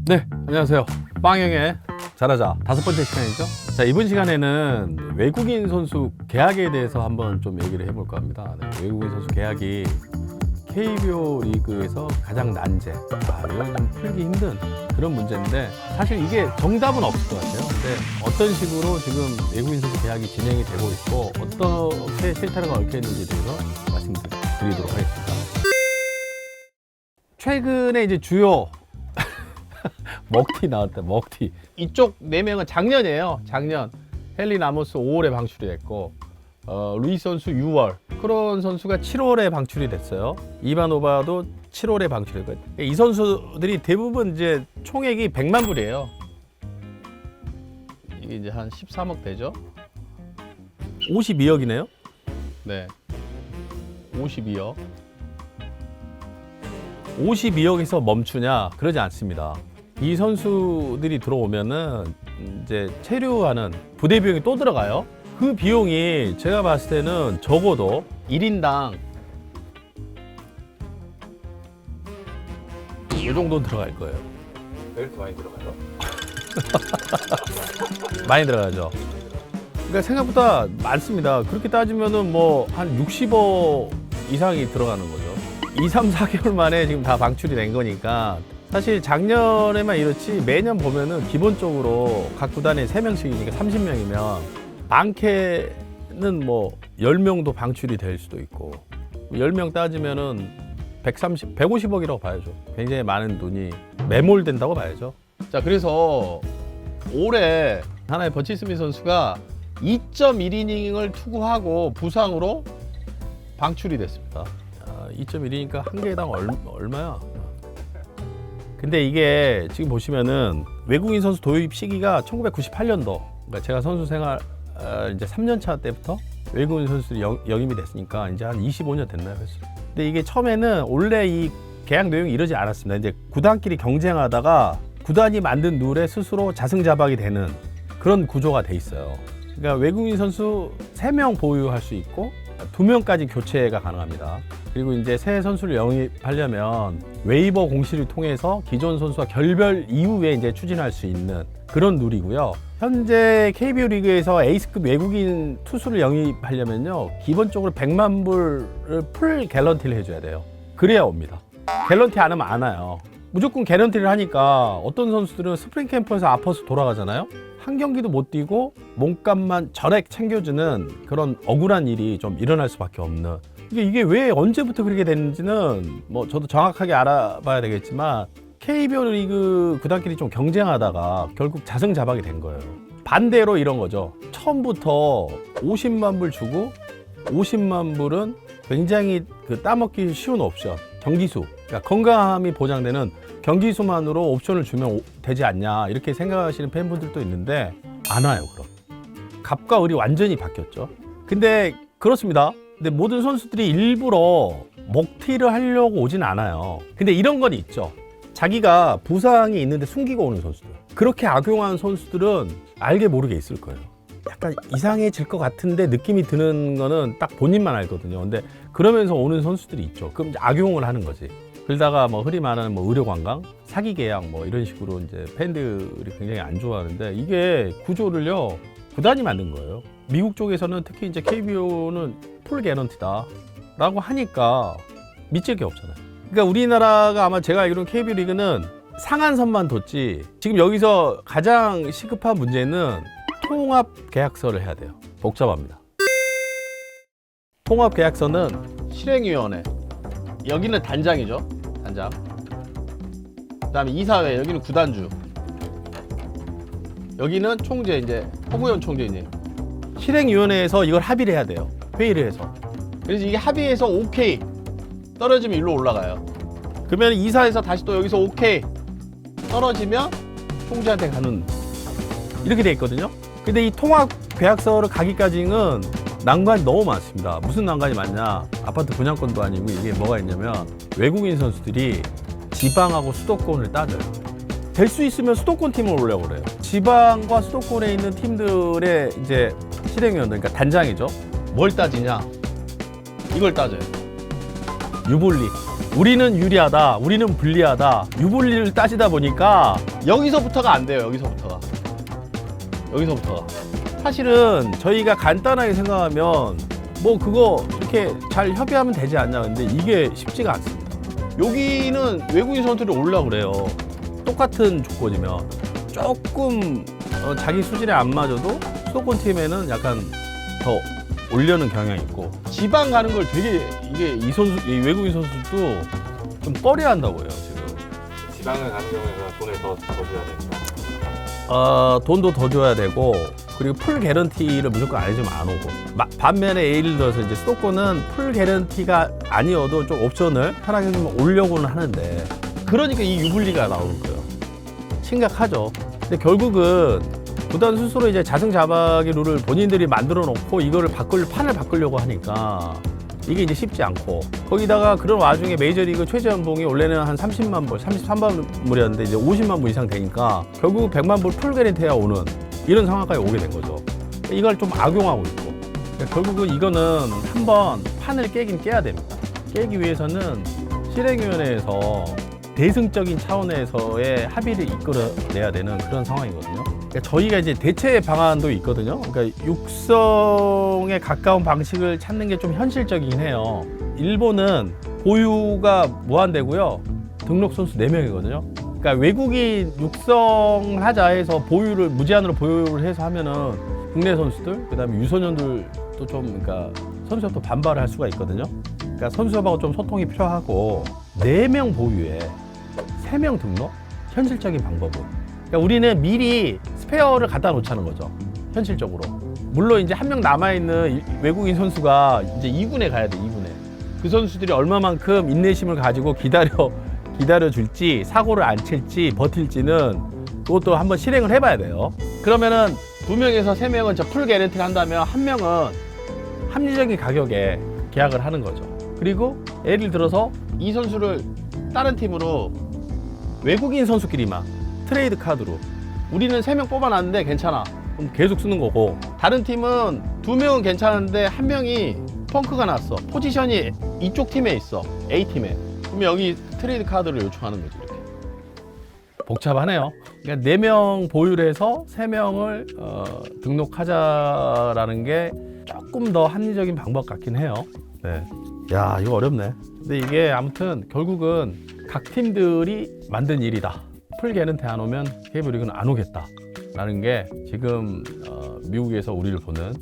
네, 안녕하세요. 빵형의 잘하자 5번째 시간이죠. 자, 이번 시간에는 외국인 선수 계약에 대해서 한번 좀 얘기를 해볼까 합니다. 네, 외국인 선수 계약이 KBO 리그에서 가장 난제, 이걸 좀 풀기 힘든 그런 문제인데, 사실 이게 정답은 없을 것 같아요. 근데 어떤 식으로 지금 외국인 선수 계약이 진행이 되고 있고 어떻게 실타래가 얽혀 있는지에 대해서 말씀드리도록 하겠습니다. 최근에 이제 주요 먹튀 나왔다. 먹튀. 이쪽 4명은 작년이에요. 작년 헨리 라모스 5월에 방출이 됐고, 루이스 선수 6월, 크론 선수가 7월에 방출이 됐어요. 이바노바도 7월에 방출이 됐고, 이 선수들이 대부분 이제 총액이 100만 불이에요. 이게 이제 한 13억 되죠. 52억이네요. 네, 52억. 52억에서 멈추냐? 그러지 않습니다. 이 선수들이 들어오면은 이제 체류하는 부대 비용이 또 들어가요. 그 비용이 제가 봤을 때는 적어도 1인당 이 정도 들어갈 거예요. 왜 이렇게 많이 들어가요? 많이 들어가죠. 그러니까 생각보다 많습니다. 그렇게 따지면은 뭐 한 60억 이상이 들어가는 거죠. 2, 3, 4개월 만에 지금 다 방출이 된 거니까, 사실 작년에만 이렇지 매년 보면은 기본적으로 각 구단에 3명씩이니까 30명이면 많게는 뭐 10명도 방출이 될 수도 있고, 10명 따지면은 150억이라고 봐야죠. 굉장히 많은 돈이 매몰된다고 봐야죠. 자, 그래서 올해 하나의 버치 스미스 선수가 2.1이닝을 투구하고 부상으로 방출이 됐습니다. 2.1이니까 한 개당 얼마야? 근데 이게 지금 보시면은 외국인 선수 도입 시기가 1998년도, 그러니까 제가 선수 생활 이제 3년 차 때부터 외국인 선수들이 영입이 됐으니까 이제 한 25년 됐나요? 근데 이게 처음에는 원래 이 계약 내용이 이러지 않았습니다. 이제 구단끼리 경쟁하다가 구단이 만든 룰에 스스로 자승자박이 되는 그런 구조가 돼 있어요. 그러니까 외국인 선수 3명 보유할 수 있고 2명까지 교체가 가능합니다. 그리고 이제 새 선수를 영입하려면 웨이버 공시를 통해서 기존 선수와 결별 이후에 이제 추진할 수 있는 그런 룰이고요. 현재 KBO 리그에서 에이스급 외국인 투수를 영입하려면요, 기본적으로 100만 불을 풀 갤런티를 해줘야 돼요. 그래야 옵니다. 갤런티 안 하면 안 와요. 무조건 갤런티를 하니까 어떤 선수들은 스프링 캠프에서 아파서 돌아가잖아요. 한 경기도 못 뛰고 몸값만 전액 챙겨주는 그런 억울한 일이 좀 일어날 수밖에 없는, 이게 왜 언제부터 그렇게 됐는지는 뭐 저도 정확하게 알아봐야 되겠지만, KBO 리그 구단끼리 좀 경쟁하다가 결국 자승자박이 된 거예요. 반대로 이런 거죠. 처음부터 50만 불 주고 50만 불은 굉장히 따먹기 쉬운 옵션, 경기수, 그러니까 건강함이 보장되는 경기수만으로 옵션을 주면 되지 않냐, 이렇게 생각하시는 팬분들도 있는데, 안 와요. 그럼 갑과 을이 완전히 바뀌었죠. 근데 그렇습니다. 근데 모든 선수들이 일부러 먹튀를 하려고 오진 않아요. 근데 이런 건 있죠. 자기가 부상이 있는데 숨기고 오는 선수들, 그렇게 악용한 선수들은 알게 모르게 있을 거예요. 약간 이상해질 것 같은데 느낌이 드는 거는 딱 본인만 알거든요. 근데 그러면서 오는 선수들이 있죠. 그럼 이제 악용을 하는 거지. 그러다가 뭐 흔히 말하는 뭐 의료 관광, 사기 계약 뭐 이런 식으로 이제 팬들이 굉장히 안 좋아하는데, 이게 구조를요 구단이 만든 거예요. 미국 쪽에서는 특히 이제 KBO는 풀 개런티다라고 하니까 믿을 게 없잖아요. 그러니까 우리나라가 아마 제가 알기로는 KBO 리그는 상한선만 뒀지, 지금 여기서 가장 시급한 문제는 통합 계약서를 해야 돼요. 복잡합니다. 통합 계약서는 실행위원회, 여기는 단장이죠. 단장. 그다음에 이사회, 여기는 구단주, 여기는 총재, 이제 허구현 총재. 이제 실행위원회에서 이걸 합의를 해야 돼요. 회의를 해서. 그래서 이게 합의해서 오케이 떨어지면 일로 올라가요. 그러면 이사에서 다시 또 여기서 오케이 떨어지면 총재한테 가는, 이렇게 돼 있거든요. 근데 이 통합 계약서를 가기까지는 난관이 너무 많습니다. 무슨 난관이 많냐? 아파트 분양권도 아니고, 이게 뭐가 있냐면 외국인 선수들이 지방하고 수도권을 따져요. 될 수 있으면 수도권 팀을 오려고 그래요. 지방과 수도권에 있는 팀들의 이제 실행위원들, 그러니까 단장이죠. 뭘 따지냐? 이걸 따져요. 유불리. 우리는 유리하다, 우리는 불리하다, 유불리를 따지다 보니까 여기서부터가 안 돼요. 여기서부터가. 사실은 저희가 간단하게 생각하면 뭐 그거 이렇게 잘 협의하면 되지 않냐. 근데 이게 쉽지가 않습니다. 여기는 외국인 선수들이 오려고 그래요. 똑같은 조건이면 조금 자기 수준에 안 맞아도 수도권 팀에는 약간 더 올려는 경향이 있고, 지방 가는 걸 되게 이 외국인 선수도 좀 꺼려 한다고 해요, 지금. 지방을 가는 경우에는 돈을 더 줘야 됩니다. 돈도 더 줘야 되고, 그리고 풀 개런티를 무조건 안 해주면 안 오고. 반면에 예를 들어서 이제 수도권은 풀 개런티가 아니어도 좀 옵션을 편하게 좀 오려고는 하는데, 그러니까 이 유불리가 나오는 거예요. 심각하죠. 근데 결국은 구단 스스로 이제 자승자박의 룰을 본인들이 만들어 놓고 이거를 판을 바꾸려고 하니까 이게 이제 쉽지 않고, 거기다가 그런 와중에 메이저리그 최저 연봉이 원래는 한 30만 불, 33만 불이었는데 이제 50만 불 이상 되니까 결국 100만 불 풀 개런티가 오는 이런 상황까지 오게 된 거죠. 이걸 좀 악용하고 있고, 그러니까 결국은 이거는 한번 판을 깨긴 깨야 됩니다. 깨기 위해서는 실행위원회에서 대승적인 차원에서의 합의를 이끌어내야 되는 그런 상황이거든요. 그러니까 저희가 이제 대체 방안도 있거든요. 그러니까 육성에 가까운 방식을 찾는 게 좀 현실적이긴 해요. 일본은 보유가 무한대고요. 등록 선수 4명이거든요. 그러니까 외국인 육성하자 해서 보유를 무제한으로 보유를 해서 하면은 국내 선수들, 그다음에 유소년들도 좀, 그러니까 선수협도 반발을 할 수가 있거든요. 그러니까 선수협하고 좀 소통이 필요하고, 4명 보유에 3명 등록? 현실적인 방법은. 그러니까 우리는 미리 스페어를 갖다 놓자는 거죠. 현실적으로. 물론 이제 한 명 남아있는 외국인 선수가 이제 2군에 가야 돼, 2군에. 그 선수들이 얼마만큼 인내심을 가지고 기다려 줄지, 사고를 안 칠지, 버틸지는 그것도 한번 실행을 해봐야 돼요. 그러면은 2명에서 3명은 저 풀 개런티를 한다면 1명은 합리적인 가격에 계약을 하는 거죠. 그리고 예를 들어서 이 선수를 다른 팀으로 외국인 선수끼리만 트레이드 카드로, 우리는 3명 뽑아놨는데 괜찮아, 그럼 계속 쓰는 거고, 다른 팀은 2명은 괜찮은데 1명이 펑크가 났어, 포지션이 이쪽 팀에 있어, A팀에, 그럼 여기 트레이드 카드를 요청하는 거지. 이렇게 복잡하네요. 그러니까 4명 보유를 해서 3명을 등록하자라는 게 조금 더 합리적인 방법 같긴 해요. 네. 야, 이거 어렵네. 근데 이게 아무튼 결국은 각 팀들이 만든 일이다. 풀 개런티 안 오면 KBO 리그는 안 오겠다라는 게 지금 미국에서 우리를 보는,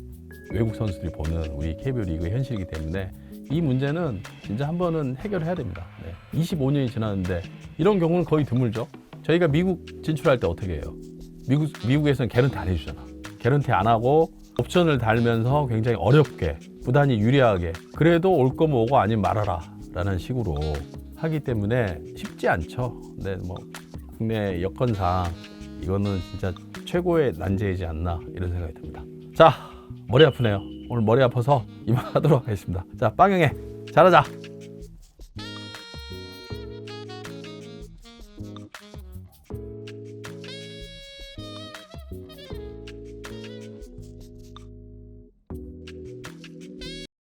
외국 선수들이 보는 우리 KBO 리그의 현실이기 때문에 이 문제는 진짜 한 번은 해결해야 됩니다. 네. 25년이 지났는데 이런 경우는 거의 드물죠. 저희가 미국 진출할 때 어떻게 해요? 미국에서는 개런티 안 해주잖아. 개런티 안 하고 옵션을 달면서 굉장히 어렵게, 구단이 유리하게, 그래도 올 거면 오고 아니면 말아라 라는 식으로 하기 때문에 쉽지 않죠. 근데 뭐 국내 여건상 이거는 진짜 최고의 난제이지 않나, 이런 생각이 듭니다. 자, 머리 아프네요. 오늘 머리 아파서 이만하도록 하겠습니다. 자, 빵영애 잘하자.